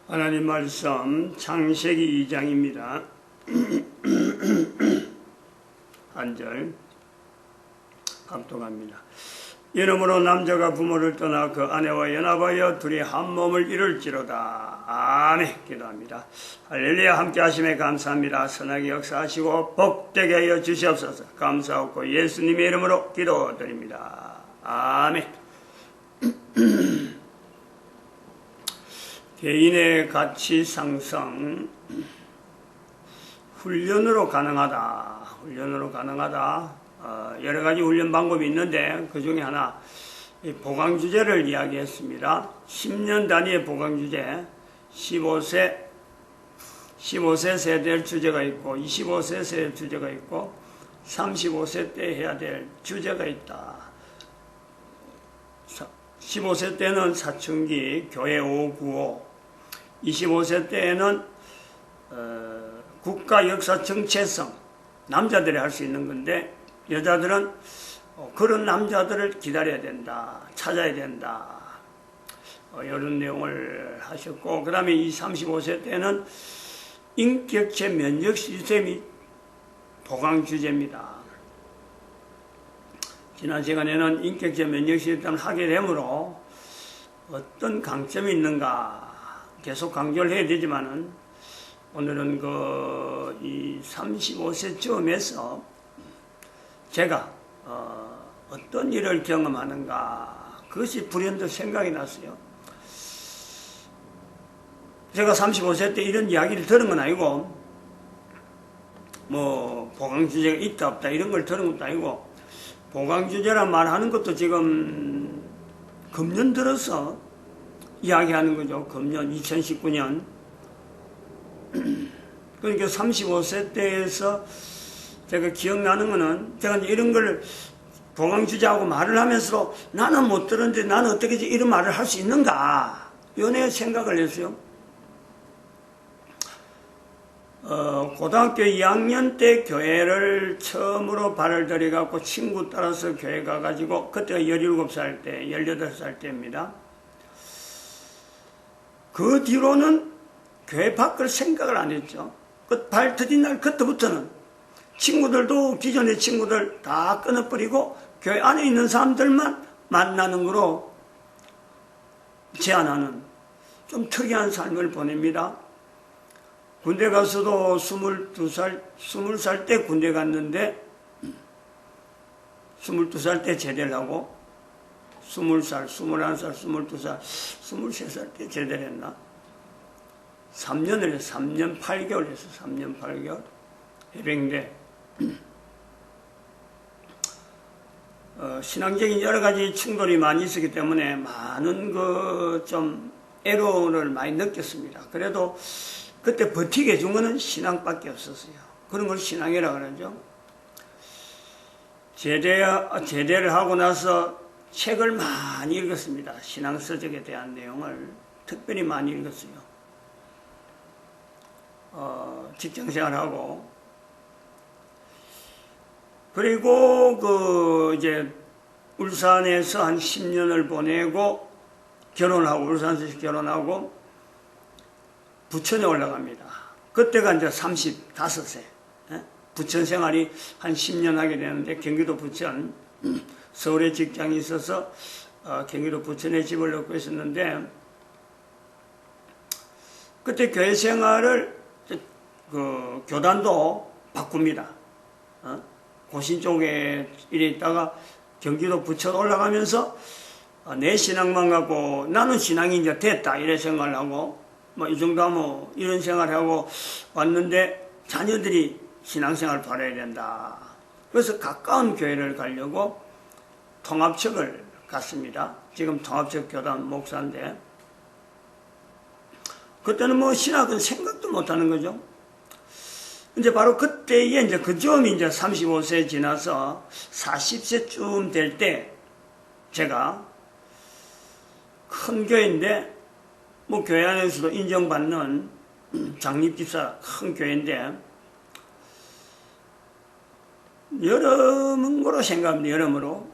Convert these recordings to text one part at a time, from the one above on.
하나님 말씀 창세기 2장입니다. 한 절 감독합니다. 이러므로 남자가 부모를 떠나 그 아내와 연합하여 둘이 한 몸을 이룰지로다. 아멘. 기도합니다. 할렐루야. 함께 하심에 감사합니다. 선하게 역사하시고 복되게 하여 주시옵소서. 감사하고 예수님의 이름으로 기도드립니다. 아멘. 개인의 가치 상승 훈련으로 가능하다. 여러 가지 훈련 방법이 있는데 그 중에 하나 보강 주제를 이야기했습니다. 10년 단위의 보강 주제, 15세 세대의 주제가 있고 25세 세대의 주제가 있고 35세 때 해야 될 주제가 있다. 15세 때는 사춘기, 교회 595, 25세 때에는 국가 역사 정체성, 남자들이 할 수 있는 건데 여자들은 그런 남자들을 기다려야 된다, 찾아야 된다, 이런 내용을 하셨고, 그 다음에 이 35세 때는 인격체 면역 시스템이 보강 주제입니다. 지난 시간에는 인격체 면역 시스템을 하게 되므로 어떤 강점이 있는가 계속 강조를 해야 되지만은 오늘은 이 35세쯤에서 제가 어떤 일을 경험하는가, 그것이 불현듯 생각이 났어요. 제가 35세 때 이런 이야기를 들은 건 아니고 보강주제가 있다 없다 이런 걸 들은 것도 아니고, 보강주제란 말 하는 것도 지금 금년 들어서 이야기하는 거죠. 금년 2019년. 그러니까 35세 때에서 제가 기억나는 거는, 제가 이제 이런 걸 보강주제하고 말을 하면서 나는 못 들었는데 나는 어떻게 이런 말을 할 수 있는가, 연애 생각을 했어요. 고등학교 2학년 때 교회를 처음으로 발을 들여갖고 친구 따라서 교회 가가지고, 그때가 17살 때, 18살 때입니다. 그 뒤로는 교회 밖을 생각을 안 했죠. 그 발 들인 날 그때부터는 친구들도 기존의 친구들 다 끊어버리고 교회 안에 있는 사람들만 만나는 거로 제한하는 좀 특이한 삶을 보냅니다. 군대 가서도 20살 때 군대 갔는데 22살 때 제대를 하고 20살, 21살, 22살, 23살 때 제대를 했나? 3년을 했어. 3년 8개월 했어. 3년 8개월. 해병대. 신앙적인 여러 가지 충돌이 많이 있었기 때문에 많은 좀 애로를 많이 느꼈습니다. 그래도 그때 버티게 해준 거는 신앙밖에 없었어요. 그런 걸 신앙이라고 그러죠. 제대를 하고 나서 책을 많이 읽었습니다. 신앙서적에 대한 내용을 특별히 많이 읽었어요. 직장생활하고, 그리고 이제 울산에서 한 10년을 보내고 결혼하고, 울산에서 결혼하고 부천에 올라갑니다. 그때가 이제 35세. 부천 생활이 한 10년 하게 되는데, 경기도 부천, 서울에 직장이 있어서 경기도 부천에 집을 얻고 있었는데, 그때 교회 생활을 교단도 바꿉니다. 고신 쪽에 이래 있다가 경기도 부천 올라가면서 내 신앙만 갖고 나는 신앙이 이제 됐다 이래 생각을 하고, 이 정도 하면 이런 생활을 하고 왔는데 자녀들이 신앙생활을 바라야 된다. 그래서 가까운 교회를 가려고 통합척을 갔습니다. 지금 통합척 교단 목사인데, 그때는 신학은 생각도 못 하는 거죠. 이제 바로 그때에 이제 그쯤이 이제 35세 지나서 40세쯤 될 때, 제가 큰 교회인데, 교회 안에서도 인정받는 장립집사 큰 교회인데, 여름으로 생각합니다. 여름으로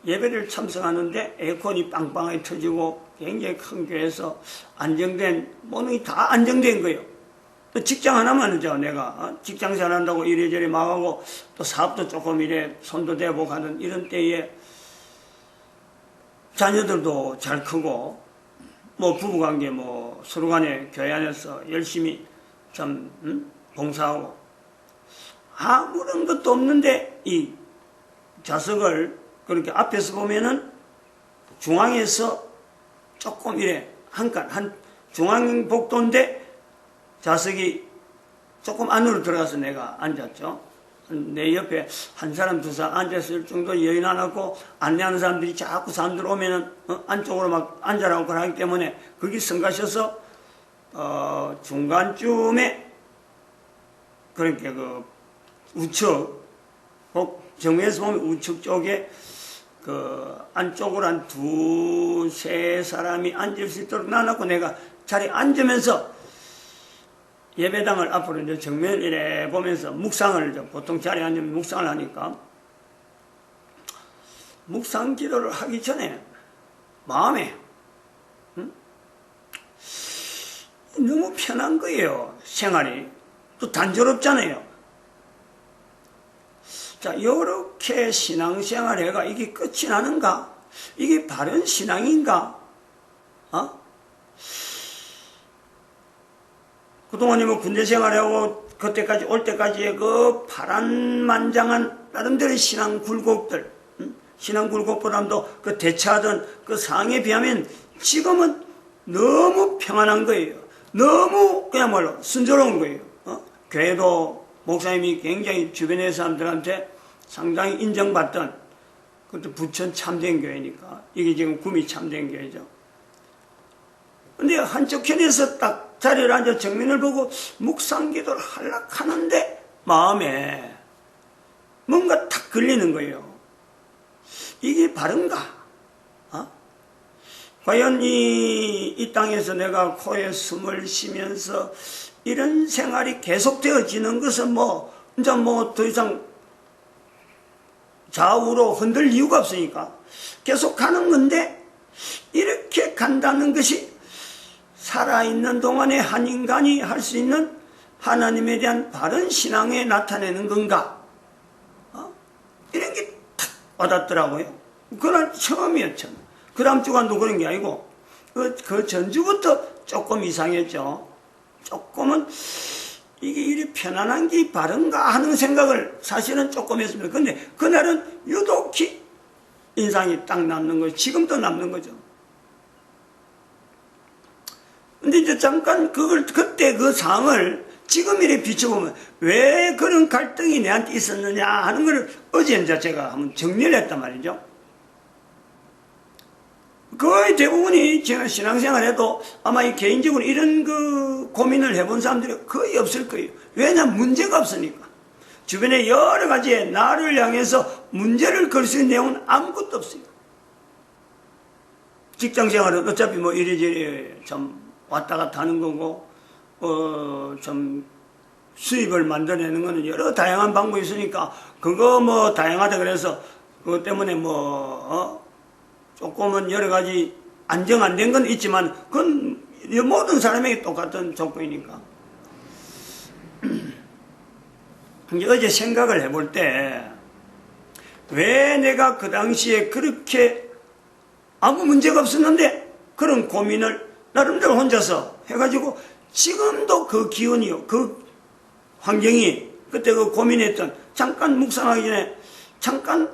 예배를 참석하는데 에어컨이 빵빵하게 터지고 굉장히 큰 교회에서 안정된, 모든 게 다 안정된 거예요. 또 직장 하나만이죠. 내가 직장 생활한다고 이래저래 막하고 또 사업도 조금 이래 손도 대고 하는 이런 때에 자녀들도 잘 크고 뭐 부부관계 뭐 서로간에 교회 안에서 열심히 참 봉사하고 아무런 것도 없는데 이 좌석을 그렇게 앞에서 보면은 중앙에서 조금 이래 한 중앙복도인데 좌석이 조금 안으로 들어가서 내가 앉았죠. 내 옆에 한 사람 두 사람 앉았을 정도 여유 안 하고 안내하는 사람들이 자꾸 사람들 오면은 안쪽으로 막 앉아라고 하기 때문에 거기 성가셔서 중간쯤에 그렇게 그 우측 정면에서 보면 우측 쪽에 그 안쪽으로 한 두세 사람이 앉을 수 있도록 놔놓고 내가 자리에 앉으면서 예배당을 앞으로 이제 정면을 이래 보면서 묵상을 보통 자리에 앉으면 묵상을 하니까 묵상 기도를 하기 전에 마음에 너무 편한 거예요. 생활이 또 단조롭잖아요. 자, 요렇게 신앙생활 해가 이게 끝이 나는가? 이게 바른 신앙인가? 그동안에 뭐 군대 생활하고 그때까지 올 때까지의 그 파란만장한 나름대로 신앙 굴곡들, 신앙 굴곡보다도 그 대처하던 그 상황에 비하면 지금은 너무 평안한 거예요. 너무 그야말로 순조로운 거예요. 교회도 목사님이 굉장히 주변의 사람들한테 상당히 인정받던 그것도 부천 참된 교회니까 이게 지금 구미 참된 교회죠. 근데 한쪽 편에서 딱 자리를 앉아 정면을 보고 묵상기도를 하려고 하는데 마음에 뭔가 탁 걸리는 거예요. 이게 바른가? 과연 이 땅에서 내가 코에 숨을 쉬면서 이런 생활이 계속되어지는 것은 이제 더 이상 좌우로 흔들 이유가 없으니까 계속 가는 건데 이렇게 간다는 것이 살아있는 동안에 한 인간이 할 수 있는 하나님에 대한 바른 신앙에 나타내는 건가? 이런 게 탁 와닿더라고요. 그날 처음이었죠. 그 다음 주간도 그런 게 아니고 그 전주부터 조금 이상했죠. 조금은 이게 이리 편안한 게 바른가 하는 생각을 사실은 조금 했습니다. 근데 그날은 유독히 인상이 딱 남는 거죠. 지금도 남는 거죠. 근데 이제 잠깐 그때 그 상황을 지금 이렇게 비춰보면 왜 그런 갈등이 내한테 있었느냐 하는 걸 어제 이제 제가 한번 정리를 했단 말이죠. 거의 대부분이 제가 신앙생활 해도 아마 이 개인적으로 이런 그 고민을 해본 사람들이 거의 없을 거예요. 왜냐하면 문제가 없으니까. 주변에 여러 가지의 나를 향해서 문제를 걸 수 있는 내용은 아무것도 없어요. 직장생활은 어차피 뭐 이래저래 참 왔다 갔다 하는 거고, 좀 수입을 만들어내는 거는 여러 다양한 방법이 있으니까, 그거 뭐 다양하다 그래서, 그것 때문에 조금은 여러 가지 안정 안 된 건 있지만, 그건 모든 사람에게 똑같은 조건이니까. 이제 어제 생각을 해볼 때, 왜 내가 그 당시에 그렇게 아무 문제가 없었는데, 그런 고민을 나름대로 혼자서 해가지고 지금도 그 기운이요, 그 환경이 그때 그 고민했던 잠깐 묵상하기 전에 잠깐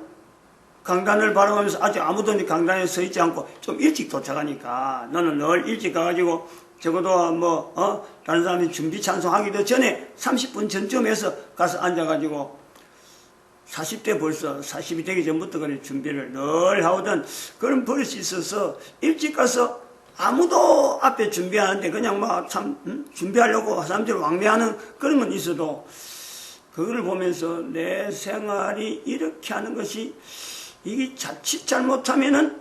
강단을 바라보면서 아직 아무도 강단에 서 있지 않고 좀 일찍 도착하니까 너는 늘 일찍 가가지고 적어도 다른 사람이 준비 찬송하기도 전에 30분 전쯤에서 가서 앉아가지고 40대 벌써 40이 되기 전부터 그런 준비를 늘 하던 그런 버릇이 있어서 일찍 가서 아무도 앞에 준비하는데 그냥 준비하려고 사람들이 왕래하는 그런 건 있어도 그걸 보면서 내 생활이 이렇게 하는 것이 이게 자칫 잘못하면은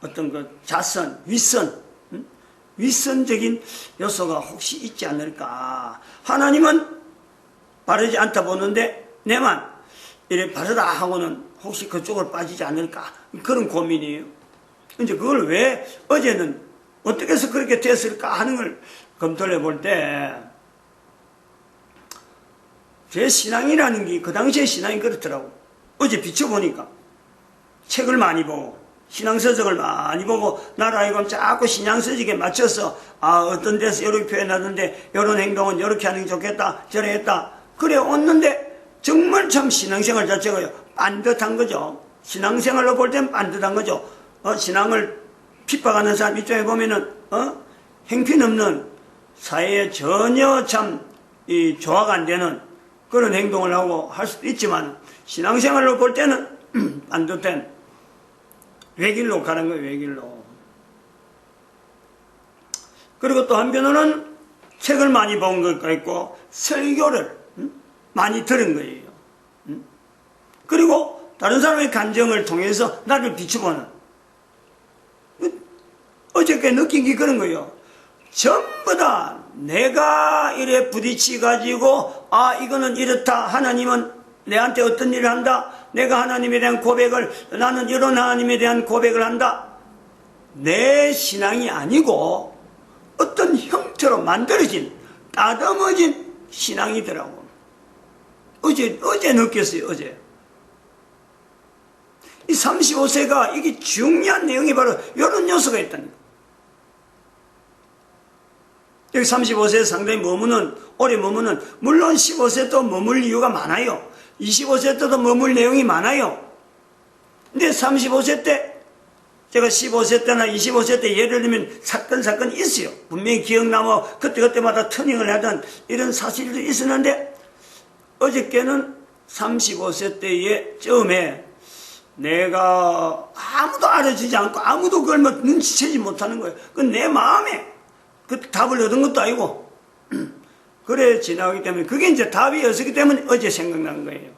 어떤 그 자선, 윗선적인 요소가 혹시 있지 않을까. 하나님은 바르지 않다 보는데 내만 이래 바르다 하고는 혹시 그쪽으로 빠지지 않을까. 그런 고민이에요. 이제 그걸 왜 어제는 어떻게 해서 그렇게 됐을까 하는 걸 검토를 해볼 때, 제 신앙이라는 게 그 당시의 신앙이 그렇더라고. 어제 비춰보니까 책을 많이 보고 신앙서적을 많이 보고 나라이고 자꾸 신앙서적에 맞춰서 어떤 데서 이렇게 표현하던데 이런 행동은 이렇게 하는 게 좋겠다 저래 했다 그래 왔는데 정말 참 신앙생활 자체가 반듯한 거죠. 신앙생활로 볼 땐 반듯한 거죠. 신앙을 핍박하는 사람 입장에 보면은 형편없는 사회에 전혀 참 조화가 안 되는 그런 행동을 하고 할 수도 있지만 신앙생활로 볼 때는 반듯한 외길로 가는 거예요. 외길로. 그리고 또 한편으로는 책을 많이 본 것도 있고 설교를 많이 들은 거예요. 그리고 다른 사람의 감정을 통해서 나를 비춰보는, 어저께 느낀 게 그런 거예요. 전부 다 내가 이래 부딪혀가지고 이거는 이렇다, 하나님은 내한테 어떤 일을 한다, 내가 하나님에 대한 고백을, 나는 이런 하나님에 대한 고백을 한다, 내 신앙이 아니고 어떤 형태로 만들어진 따듬어진 신앙이더라고. 어제 느꼈어요. 어제 이 35세가 이게 중요한 내용이 바로 이런 요소가 있다니까. 여기 35세에 상당히 오래 머무는, 물론 15세 또 머물 이유가 많아요. 25세 때도 머물 내용이 많아요. 근데 35세 때, 제가 15세 때나 25세 때 예를 들면 사건이 있어요. 분명히 기억나고 그때마다 터닝을 하던 이런 사실도 있었는데, 어저께는 35세 때에 처음에 내가 아무도 알아주지 않고 아무도 그걸 눈치채지 못하는 거예요. 그 내 마음에 그 답을 얻은 것도 아니고 그래 지나가기 때문에 그게 이제 답이 없었기 때문에 어제 생각난 거예요.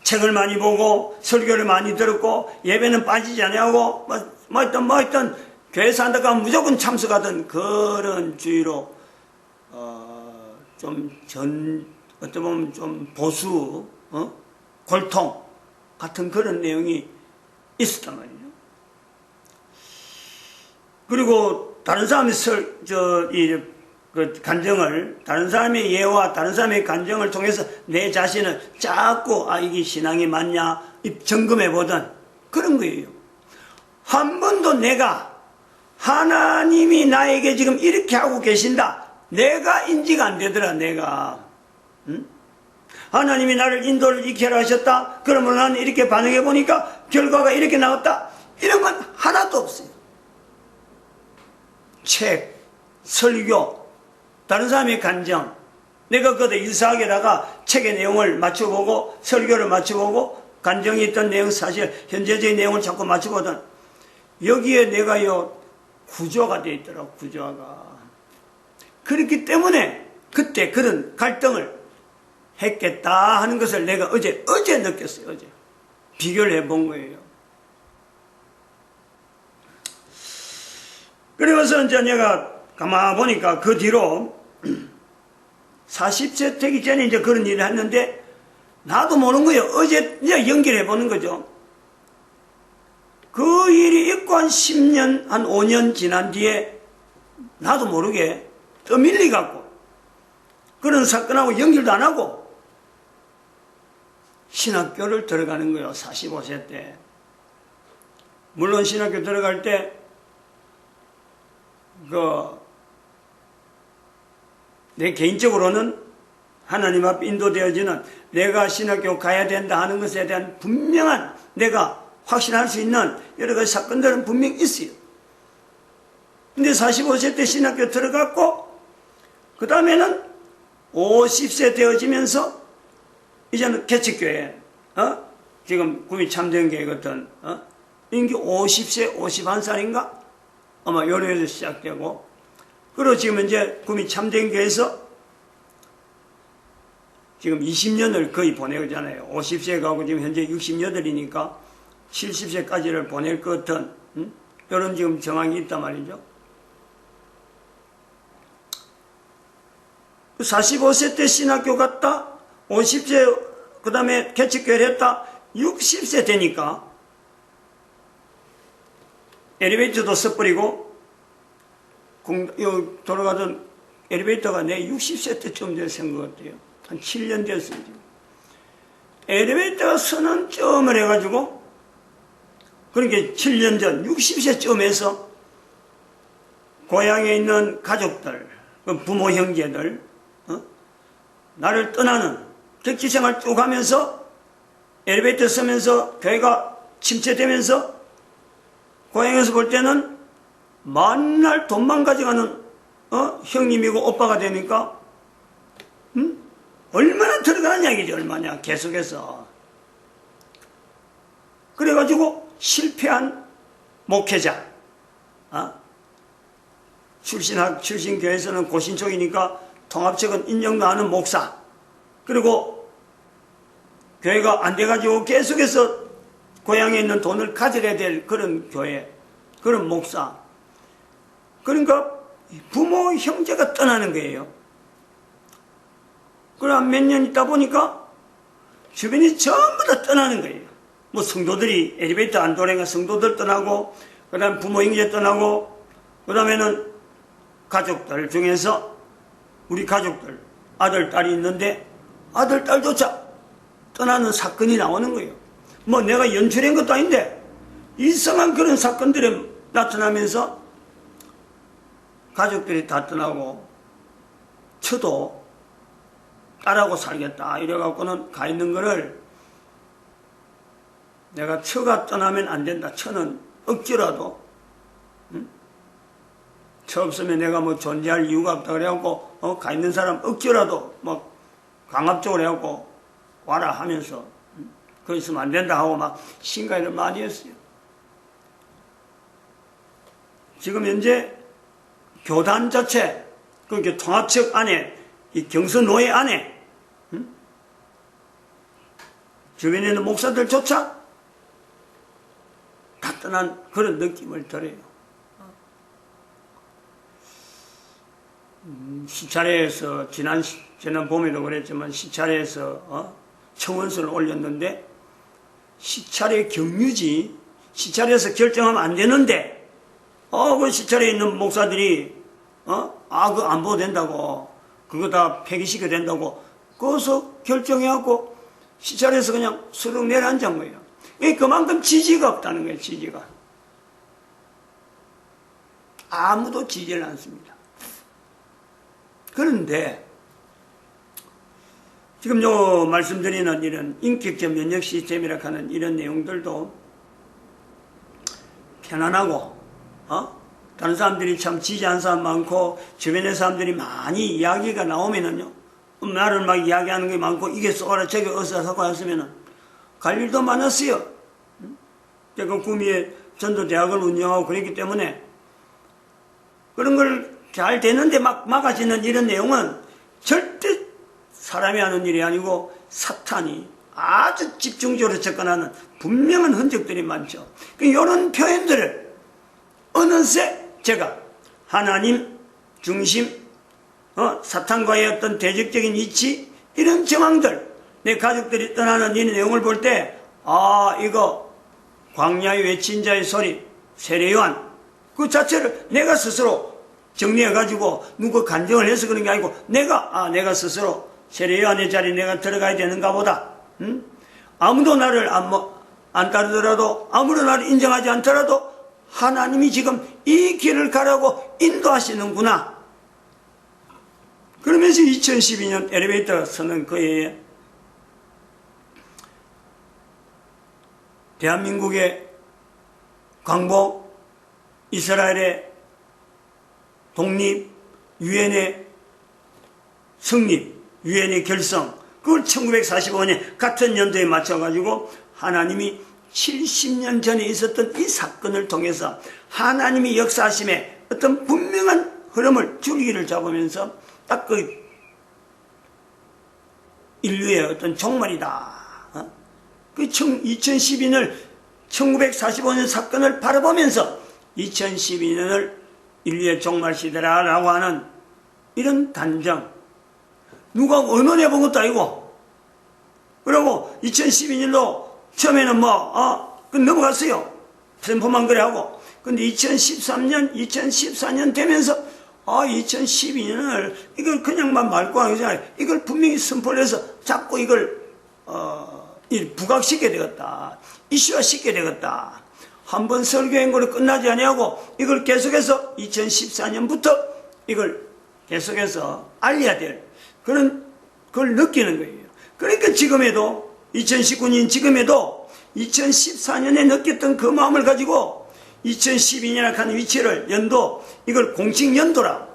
책을 많이 보고 설교를 많이 들었고 예배는 빠지지 않냐고 뭐 했던 교회에서 한다고 하면 무조건 참석하던 그런 주의로 어떻게 보면 좀 보수 골통 같은 그런 내용이 있었단 말이죠. 그리고 다른 사람의 간정을, 다른 사람의 예와 다른 사람의 간정을 통해서 내 자신을 자꾸 이게 신앙이 맞냐 점검해 보던 그런 거예요. 한 번도 내가 하나님이 나에게 지금 이렇게 하고 계신다, 내가 인지가 안 되더라. 내가 하나님이 나를 인도를 이렇게 하셨다, 그러면 나는 이렇게 반응해 보니까 결과가 이렇게 나왔다, 이런 건 하나도 없어요. 책, 설교, 다른 사람의 간정, 내가 그것도 일사하게다가 책의 내용을 맞춰보고 설교를 맞춰보고 간정이 있던 내용, 사실 현재적인 내용을 자꾸 맞춰보던, 여기에 내가요 구조가 되어 있더라고. 구조가 그렇기 때문에 그때 그런 갈등을 했겠다 하는 것을 내가 어제 느꼈어요. 어제 비교를 해본 거예요. 그러면서 이제 내가 가만 보니까 그 뒤로 40세 되기 전에 이제 그런 일을 했는데 나도 모르는 거예요. 어제 이제 연결해 보는 거죠. 그 일이 있고 한 10년, 한 5년 지난 뒤에 나도 모르게 떠밀리갖고 그런 사건하고 연결도 안 하고 신학교를 들어가는 거예요. 45세 때. 물론 신학교 들어갈 때 내 개인적으로는 하나님 앞에 인도되어지는, 내가 신학교 가야 된다 하는 것에 대한 분명한, 내가 확신할 수 있는 여러 가지 사건들은 분명히 있어요. 근데 45세 때 신학교 들어갔고 그 다음에는 50세 되어지면서 이제는 개척교회, 지금 구미 참전교회 같은, 인기 50세, 51살인가? 아마 요래에서 시작되고, 그리고 지금 이제 구미 참전교회에서 지금 20년을 거의 보내잖아요. 50세 가고 지금 현재 68이니까 70세까지를 보낼 것 같은, 이런 지금 정황이 있단 말이죠. 45세 때 신학교 갔다, 50세, 그 다음에 개척교회를 했다, 60세 되니까 엘리베이터도 써버리고, 돌아가던 엘리베이터가 내 60세 때쯤 됐은 것 같아요. 한 7년 됐어요. 엘리베이터가 서는 점을 해가지고, 그러니까 7년 전 60세쯤에서 고향에 있는 가족들, 부모 형제들, 나를 떠나는 객지생활 쭉 하면서 엘리베이터 서면서 교회가 침체되면서 고향에서 볼 때는 만날 돈만 가져가는 형님이고 오빠가 되니까 얼마나 들어가는 얘기지. 얼마냐 계속해서. 그래가지고 실패한 목회자, 출신 교회에서는 고신 쪽이니까 통합책은 인정도 하는 목사, 그리고 교회가 안 돼가지고 계속해서 고향에 있는 돈을 가져가야 될 그런 교회, 그런 목사. 그러니까 부모 형제가 떠나는 거예요. 그럼 몇 년 있다 보니까 주변이 전부 다 떠나는 거예요. 뭐 성도들이 엘리베이터 안 돌아가니까 성도들 떠나고, 그 다음 부모 형제 떠나고, 그 다음에는 가족들 중에서 우리 가족들 아들, 딸이 있는데 아들, 딸조차 떠나는 사건이 나오는 거예요. 뭐 내가 연출한 것도 아닌데 이상한 그런 사건들이 나타나면서 가족들이 다 떠나고 처도 딸하고 살겠다 이래갖고는 가 있는 거를 내가 처가 떠나면 안 된다. 처는 억지라도 처 없으면 내가 뭐 존재할 이유가 없다 그래갖고 가 있는 사람 억지라도 막 강압적으로 해갖고 와라 하면서 거기 있으면 안 된다 하고 막 신가를 많이 했어요. 지금 현재 교단 자체, 그러니까 통합측 안에, 이 경선노예 안에 주변에 있는 목사들조차 다 떠난 그런 느낌을 들어요. 시찰회에서 지난 봄에도 그랬지만 시찰회에서 청원서를 올렸는데 시찰회 경유지, 시찰회에서 결정하면 안 되는데 그 시찰에 있는 목사들이 그거 안 보도 된다고, 그거 다 폐기시켜 된다고 거기서 결정해갖고 시찰에서 그냥 수록 내려앉은 거예요. 그만큼 지지가 없다는 거예요. 지지가. 아무도 지지를 않습니다. 그런데 지금 요 말씀드리는 이런 인격적 면역 시스템이라고 하는 이런 내용들도 편안하고 다른 사람들이 참 지지하는 사람 많고 주변의 사람들이 많이 이야기가 나오면은요, 나를 막 이야기하는 게 많고 이게 쏘라 저게 어디서 사고 했으면은 갈 일도 많았어요. 제가 구미에 전도대학을 운영하고 그랬기 때문에 그런 걸 잘 되는데 막 막아지는 이런 내용은 절대 사람이 하는 일이 아니고 사탄이 아주 집중적으로 접근하는 분명한 흔적들이 많죠. 이런 표현들을 어느새 제가 하나님 중심, 사탄과의 어떤 대적적인 이치, 이런 정황들, 내 가족들이 떠나는 이 내용을 볼 때, 이거 광야의 외친 자의 소리, 세례요한, 그 자체를 내가 스스로 정리해가지고 누구 간증을 해서 그런 게 아니고 내가 스스로 세례요한의 자리에 내가 들어가야 되는가 보다. 아무도 나를 안 따르더라도, 아무도 나를 인정하지 않더라도 하나님이 지금 이 길을 가라고 인도하시는구나. 그러면서 2012년 엘리베이터 서는 그 해에 대한민국의 광복, 이스라엘의 독립, 유엔의 성립, 유엔의 결성, 그걸 1945년 같은 연도에 맞춰가지고 하나님이 70년 전에 있었던 이 사건을 통해서 하나님이 역사하심에 어떤 분명한 흐름을 줄기를 잡으면서 딱 그 인류의 어떤 종말이다. 그 2012년을 1945년 사건을 바라보면서 2012년을 인류의 종말 시대라고 하는 이런 단정, 누가 언론해 본 것도 아니고, 그리고 2012년도 처음에는 넘어갔어요. 선포만 그래 하고, 근데 2013년, 2014년 되면서 2012년을 이걸 그냥만 말고 하는 거잖아요. 이걸 분명히 선포를 해서 자꾸 이걸 부각시켜야 되겠다. 이슈화시켜야 되겠다. 한번 설교한 걸로 끝나지 아니하고 이걸 계속해서 2014년부터 이걸 계속해서 알려야 될 그걸 느끼는 거예요. 그러니까 지금에도 2019년 지금에도 2014년에 느꼈던 그 마음을 가지고 2012년에 하는 위치를 연도 이걸 공칙연도라.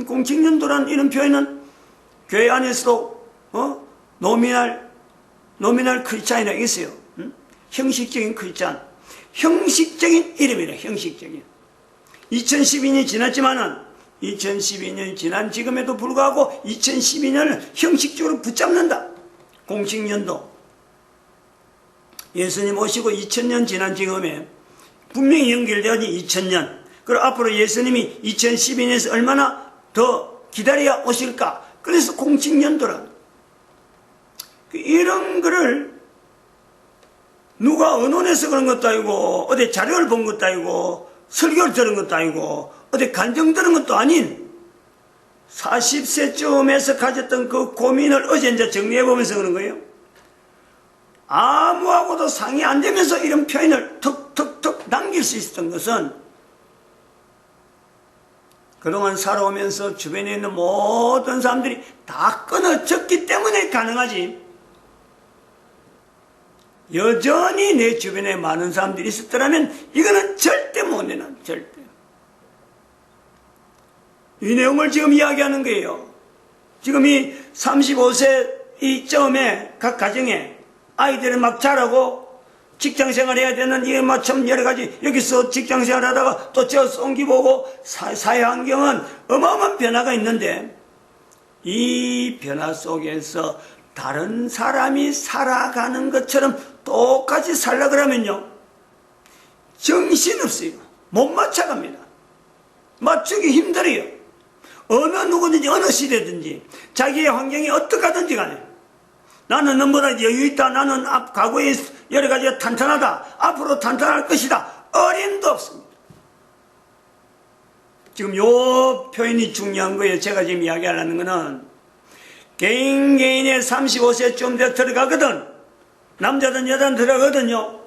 공칙연도라는 이런 표현은 교회 안에서도 노미날 크리스찬이라고 있어요. 형식적인 크리스찬, 형식적인 이름이라. 형식적인. 2012년이 지났지만은 2012년이 지난 지금에도 불구하고 2012년을 형식적으로 붙잡는다. 공식연도. 예수님 오시고 2000년 지난 지금에 분명히 연결되어지 2000년. 그리고 앞으로 예수님이 2012년에서 얼마나 더 기다려야 오실까. 그래서 공식연도라. 이런 거를 누가 언론에서 그런 것도 아니고 어디 자료를 본 것도 아니고 설교를 들은 것도 아니고 어디 간증 들은 것도 아닌 40세쯤에서 가졌던 그 고민을 어제 이제 정리해보면서 그런 거예요. 아무하고도 상의 안 되면서 이런 표현을 툭툭툭 남길 수 있었던 것은 그동안 살아오면서 주변에 있는 모든 사람들이 다 끊어졌기 때문에 가능하지. 여전히 내 주변에 많은 사람들이 있었더라면 이거는 절대 못 내놔. 절대. 이 내용을 지금 이야기하는 거예요. 지금 이 35세 이쯤에 각 가정에 아이들을 막 자라고 직장생활 해야 되는 이게 막 참 여러 가지 여기서 직장생활 하다가 또 저 옮기 보고 사회 환경은 어마어마한 변화가 있는데 이 변화 속에서 다른 사람이 살아가는 것처럼 똑같이 살라 그러면요 정신없어요. 못 맞춰갑니다. 맞추기 힘들어요. 어느 누구든지 어느 시대든지 자기의 환경이 어떡하든지 간에 나는 너보다 여유있다. 나는 과거에 여러 가지가 탄탄하다. 앞으로 탄탄할 것이다. 어림도 없습니다. 지금 요 표현이 중요한 거예요. 제가 지금 이야기하려는 거는 개인의 35세쯤 돼 들어가거든. 남자든 여자든 들어가거든요.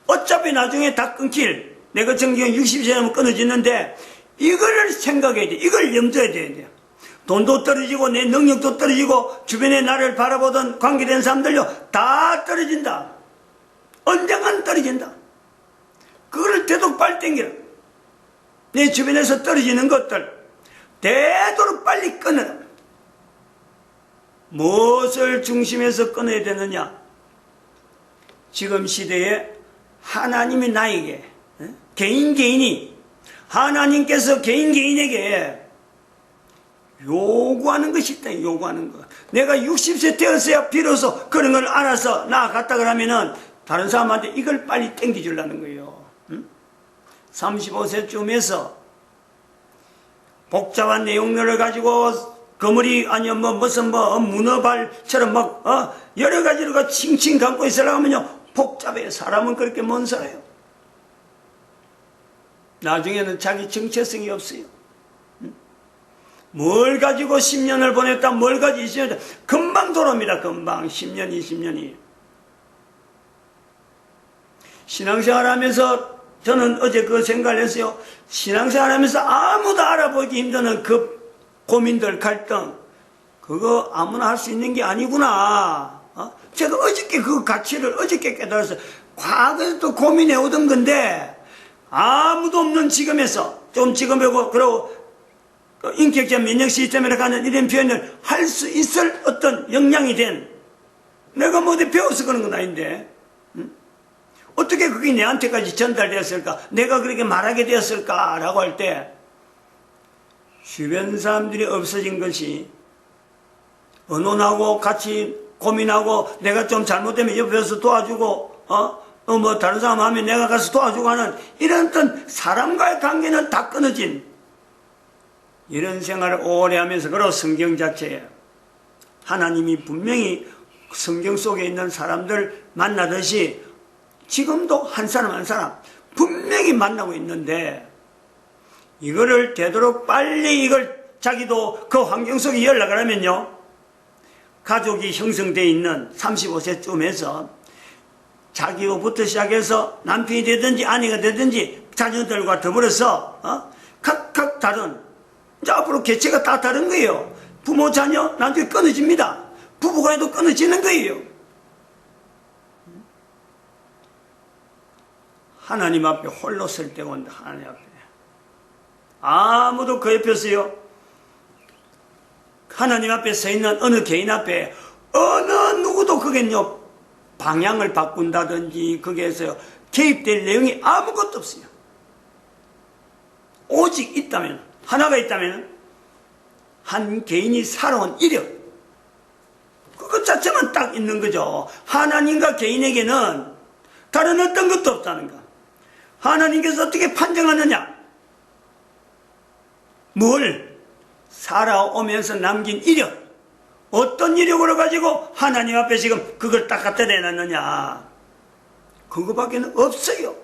어차피 나중에 다 끊길. 내가 정기가 60세 되면 끊어지는데 이걸 생각해야 돼. 이걸 염두에 둬야 돼요. 돈도 떨어지고 내 능력도 떨어지고 주변에 나를 바라보던 관계된 사람들요 다 떨어진다. 언젠간 떨어진다. 그거를 되도록 빨리 당겨라. 내 주변에서 떨어지는 것들 되도록 빨리 끊어라. 무엇을 중심에서 끊어야 되느냐? 지금 시대에 하나님이 나에게 개인이 하나님께서 개인에게 요구하는 것이 있다. 요구하는 것. 내가 60세 되었어야 비로소 그런 걸 알아서 나아갔다 그러면은 다른 사람한테 이걸 빨리 땡겨주려는 거예요. 35세쯤에서 복잡한 내용들을 가지고 거물이 아니면 무슨 문어발처럼 여러 가지로 칭칭 감고 있으려면요 복잡해요. 사람은 그렇게 못 살아요. 나중에는 자기 정체성이 없어요. 뭘 가지고 10년을 보냈다, 뭘 가지고 20년, 금방 돌아옵니다. 금방 10년, 20년이. 신앙생활 하면서 저는 어제 그 생각을 했어요. 신앙생활 하면서 아무도 알아보기 힘드는 그 고민들, 갈등, 그거 아무나 할 수 있는 게 아니구나. 제가 어저께 그 가치를 어저께 깨달았어요. 과거에도 고민해 오던 건데 아무도 없는 지금에서 좀 지금이고 그리고 인격적 면역 시스템에 가는 이런 표현을 할 수 있을 어떤 역량이 된 내가 뭐 어디 배워서 그런 건 아닌데 어떻게 그게 내한테까지 전달되었을까? 내가 그렇게 말하게 되었을까? 라고 할 때 주변 사람들이 없어진 것이 언론하고 같이 고민하고 내가 좀 잘못되면 옆에서 도와주고 뭐 다른 사람 하면 내가 가서 도와주고 하는 이런 어떤 사람과의 관계는 다 끊어진 이런 생활을 오래 하면서 그리고 성경 자체에 하나님이 분명히 성경 속에 있는 사람들 만나듯이 지금도 한 사람 한 사람 분명히 만나고 있는데 이거를 되도록 빨리 이걸 자기도 그 환경 속에 연락을 하면요, 가족이 형성되어 있는 35세쯤에서 자기로부터 시작해서 남편이 되든지 아내가 되든지 자녀들과 더불어서 각각 다른, 이제 앞으로 개체가 다 다른 거예요. 부모 자녀 나중에 끊어집니다. 부부가 해도 끊어지는 거예요. 하나님 앞에 홀로 설 때가 온다. 하나님 앞에 아무도 그 옆에서요, 하나님 앞에 서 있는 어느 개인 앞에 어느 누구도 그게요 방향을 바꾼다든지 거기에서 개입될 내용이 아무것도 없어요. 오직 있다면, 하나가 있다면 한 개인이 살아온 이력, 그것 자체만 딱 있는 거죠. 하나님과 개인에게는 다른 어떤 것도 없다는 거. 하나님께서 어떻게 판정하느냐? 뭘? 살아오면서 남긴 이력, 어떤 이력으로 가지고 하나님 앞에 지금 그걸 딱 갖다 내놨느냐? 그거밖에는 없어요.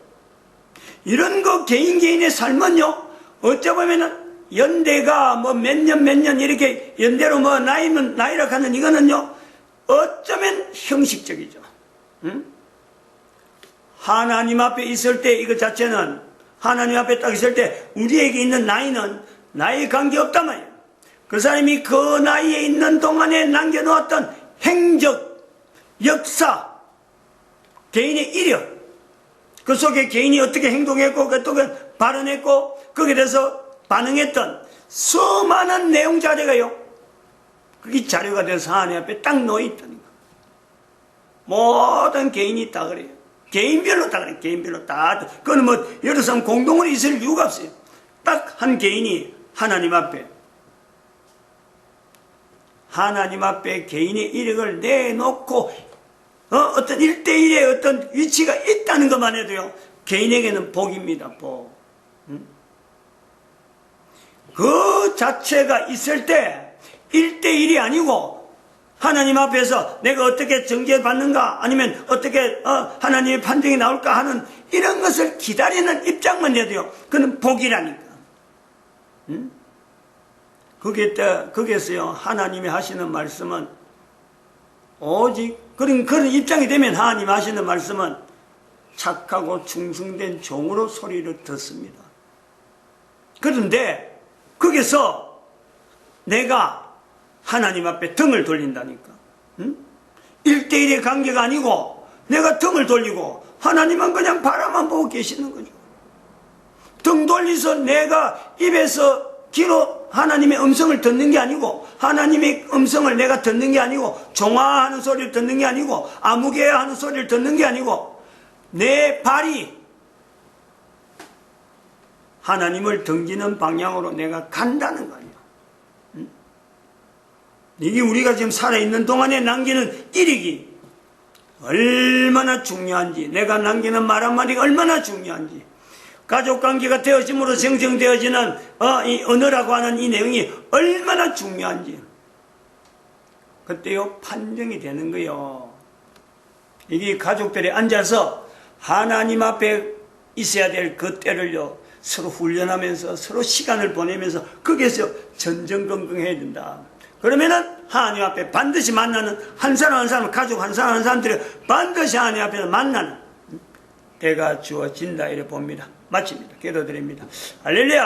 이런 거 개인의 삶은요, 어찌 보면은 연대가 뭐 몇 년 이렇게 연대로 뭐 나이면 나이라 하는 이거는요, 어쩌면 형식적이죠. 응? 하나님 앞에 있을 때 이거 자체는, 하나님 앞에 딱 있을 때 우리에게 있는 나이는 나이 관계없단 말이에요. 그 사람이 그 나이에 있는 동안에 남겨놓았던 행적, 역사, 개인의 이력, 그 속에 개인이 어떻게 행동했고 어떻게 발언했고 거기에 대해서 반응했던 수많은 내용 자료가요, 그게 자료가 돼서 하나님 앞에 딱 놓여있다는 거. 모든 개인이 다 그래요. 개인별로 다 그래요. 개인별로 다. 그건 뭐 여러 사람 공동으로 있을 이유가 없어요. 딱 한 개인이 하나님 앞에 개인의 이력을 내놓고 어떤 1대1의 어떤 위치가 있다는 것만 해도요, 개인에게는 복입니다. 복. 그 자체가 있을 때 1대1이 아니고 하나님 앞에서 내가 어떻게 정죄받는가, 아니면 어떻게 하나님의 판정이 나올까 하는 이런 것을 기다리는 입장만 해도요, 그는 복이라니까. 거기에서요, 하나님이 하시는 말씀은 오직 그런 입장이 되면 하나님이 하시는 말씀은 착하고 충성된 종으로 소리를 듣습니다. 그런데 거기서 내가 하나님 앞에 등을 돌린다니까. 1대1의 관계가 아니고 내가 등을 돌리고 하나님은 그냥 바라만 보고 계시는 거죠. 등 돌리서 내가 입에서 귀로 하나님의 음성을 듣는 게 아니고, 하나님의 음성을 내가 듣는 게 아니고, 종아하는 소리를 듣는 게 아니고, 아무개야 하는 소리를 듣는 게 아니고, 내 발이 하나님을 등지는 방향으로 내가 간다는 거 아니야. 이게 우리가 지금 살아있는 동안에 남기는 이력이 얼마나 중요한지, 내가 남기는 말 한마디가 얼마나 중요한지, 가족관계가 되어짐으로 생성되어지는 이 언어라고 하는 이 내용이 얼마나 중요한지, 그때요 판정이 되는 거예요. 이게 가족들이 앉아서 하나님 앞에 있어야 될 그 때를요, 서로 훈련하면서 서로 시간을 보내면서 거기에서 전전긍긍해야 된다. 그러면은 하나님 앞에 반드시 만나는, 한 사람 한 사람, 가족 한 사람 한 사람들이 반드시 하나님 앞에서 만나는 때가 주어진다, 이래 봅니다. 마칩니다. 기도드립니다. 할렐루야.